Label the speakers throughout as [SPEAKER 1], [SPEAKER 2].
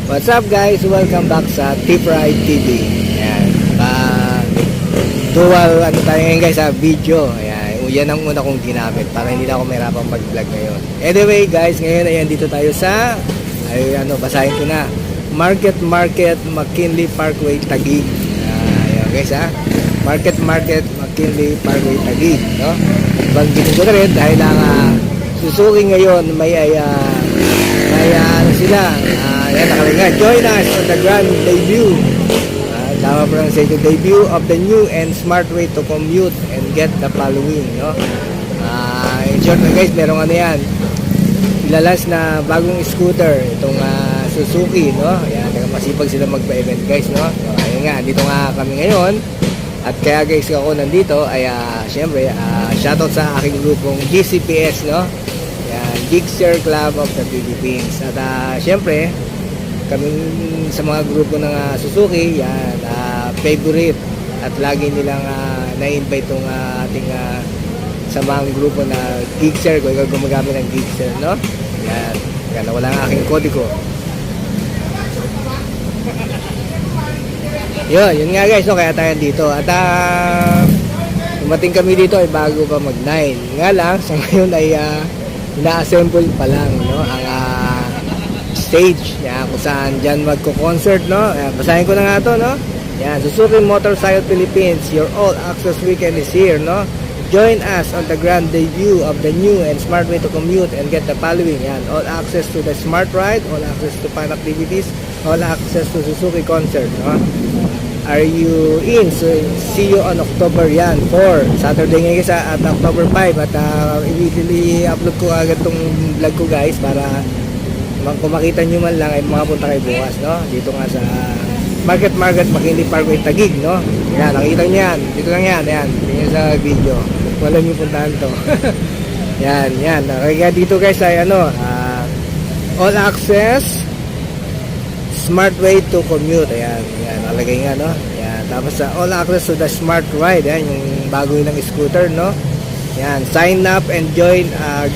[SPEAKER 1] What's up guys? Welcome back sa T-Ride TV. Ayan. Dual ano tayo ngayon guys sa video. Ayan. Yan ang una kong ginamit para hindi na ako mahirapang mag-vlog ngayon. Anyway guys, ngayon ayan dito tayo sa basahin ko na. Market McKinley Parkway Taguig. Ayan guys Market McKinley Parkway Taguig, no? Banggitin ko na rin dahil ang Suzuki ngayon may ano sila. Yan, nakalagay. Join us on the grand debut. Tama pa lang sa ito. Debut of the new and smart way to commute and get the following. No? In short na guys, merong ano yan. Ilalas na bagong scooter. Itong Suzuki. No? Yan, masipag sila magpa-event guys. No? So, ayun nga, dito nga kami ngayon. At kaya guys ako nandito ay syempre shoutout sa aking grupong GCPS. No? Yan, Gigster Club of the Philippines. At syempre kaming sa mga grupo ng Suzuki, yan, favorite at lagi nilang na-invite itong ating samahang grupo na Gigster. Kung ikaw gumagamit ng Gigster, no? Yan, wala ang aking kodigo. Yun nga guys, no? Kaya tayo dito. At dumating kami dito ay bago pa mag-9. Nga lang, sa ngayon ay ina-assemble pa lang, no? Ang stage, yan, kung saan dyan magko-concert, no? Yan, basahin ko na nga to, no? Yan, Suzuki Motorcycle Philippines, your all-access weekend is here, no? Join us on the grand debut of the new and smart way to commute and get the following. Yan, all access to the smart ride, all access to fan activities, all access to Suzuki concert, no? Are you in? So, see you on October, yan, 4, Saturday ngayon guys, at October 5, at i-upload ko agad tong vlog ko guys, para kung makita nyo man lang ay makapunta kayo bukas, no? Dito nga sa Market McKinley Parkway Taguig, no? Yan, nakita nyo yan. Dito lang yan, ayan. Tingnan sa video. Wala nyo puntahan to. yan. Kaya dito guys ay all access smart way to commute. Ayan, nakalagay nga, no? Yan. Tapos all access to the smart ride. Ayan, yung bago ng scooter, no? Yan, sign up and join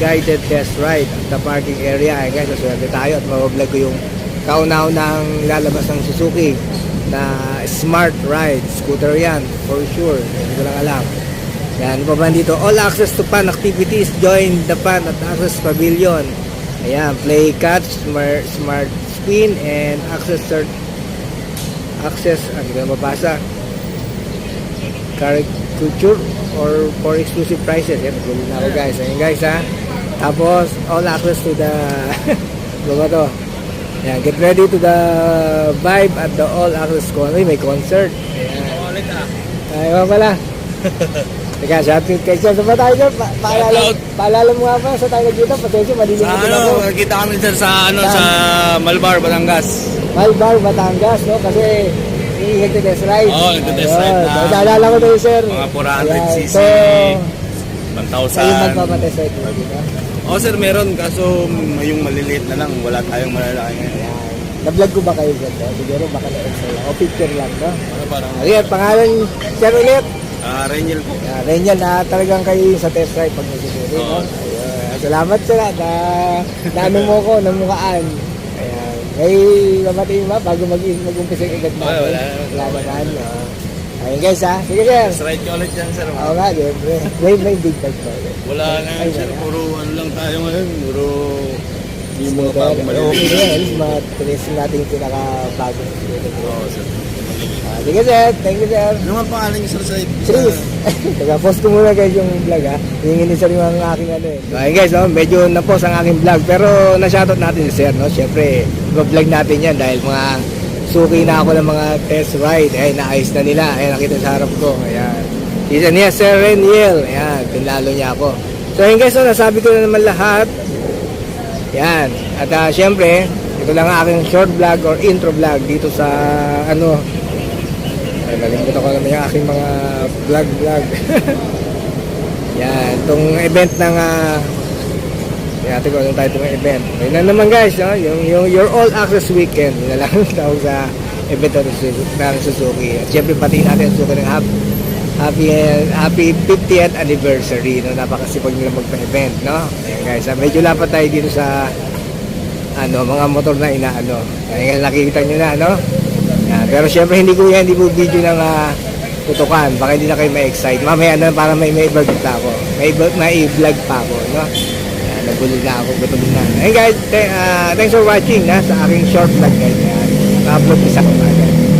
[SPEAKER 1] guided test ride at the parking area. Ayan guys, swerte tayo at mabablog ko yung kauna-unang lalabas ng Suzuki na smart ride scooter yan, for sure. Hindi ko lang alam. Yan, pa ba dito? All access to fan activities. Join the fan at access pavilion. Ayan, play catch, smart spin, and access, hindi ko na mabasa. Culture or for exclusive prices. Yan, gulo na ako guys. Ayan guys Tapos all access to the ba to? Yan, get ready to the vibe at the all access concert. May concert. Ayan. Ay, pala. Teka, shoutout kay Sir. Saan ba tayo Sir? Paalala mo nga pa sa tayo dito. Pasensya, malilim na ako.
[SPEAKER 2] Kita kami Sir sa Malbar, Batangas.
[SPEAKER 1] Malbar, Batangas, no? Kasi nagte-test ride.
[SPEAKER 2] Oo, nagte-test ride na.
[SPEAKER 1] So, naalala ko tayo, sir.
[SPEAKER 2] Mga 400cc,
[SPEAKER 1] so,
[SPEAKER 2] 1,000.
[SPEAKER 1] Kayo magpapatest ride mo, di ba?
[SPEAKER 2] Oo, sir, meron. Kaso yung maliliit na lang. Wala tayong malalaki ngayon.
[SPEAKER 1] Na-vlog ko ba kayo dyan? Siguro baka na-extra lang. O picture lang, no?
[SPEAKER 2] Parang...
[SPEAKER 1] Ayan, pangalan, sir, ulit.
[SPEAKER 2] Reniel po.
[SPEAKER 1] Reniel, talagang kayo sa test ride pag nagsusuri, no? Ayun. Salamat, sir, na mo ko, namukaan. May mamatay ba bago mag-umpisa yung agad natin? Wala naman. Ayun guys sige sir.
[SPEAKER 2] Test ride ka ulit dyan sir.
[SPEAKER 1] Oo nga, siyempre. May big bag pa.
[SPEAKER 2] Wala na sir, puro lang tayo ngayon. Puro yung mga bagong
[SPEAKER 1] maliliit. Okay na yan, matinis natin yung pinaka-bagong.
[SPEAKER 2] Oo sir.
[SPEAKER 1] Sige sir, thank you sir.
[SPEAKER 2] Ano nga pangalan niyo sir sa
[SPEAKER 1] Chris. Taga-post ko muna guys yung vlog hingin ni sir yung aking Ayun guys, medyo na-post ang aking vlog pero na-shoutout natin si sir, no? Siyempre, vlog natin yan dahil mga suki na ako ng mga test ride. Ay, naayos na nila. Ayan, nakita sa harap ko. Ayan. Isa niya, Sir Reniel. Ayan, pinlalo niya ako. So ayun guys, nasabi ko na naman lahat. Ayan. At siyempre, ito lang ang aking short vlog or intro vlog dito sa nalimutan ko naman yung aking mga vlog. Yan, itong event ng ate ko anong tayo itong event. Ayun na naman guys, no? yung your all access weekend, yun na lang tawag sa event ng Suzuki. At syempre pati natin Suzuki ng happy 50th anniversary, no? Napakasipag nila magpa-event, no? Ayan guys, medyo lapat tayo dito sa mga motor na inaano. Kaya nakikita nyo na, no? Yan. Pero syempre hindi po video ng tutukan. Baka hindi na kayo ma-excite. Mamaya na para may vlog pa ako. May vlog pa ako, no? Yan, nagulog na ako, gutom na. Ayun guys, thanks for watching sa aking short vlog guys. Na-upload isa ko agad.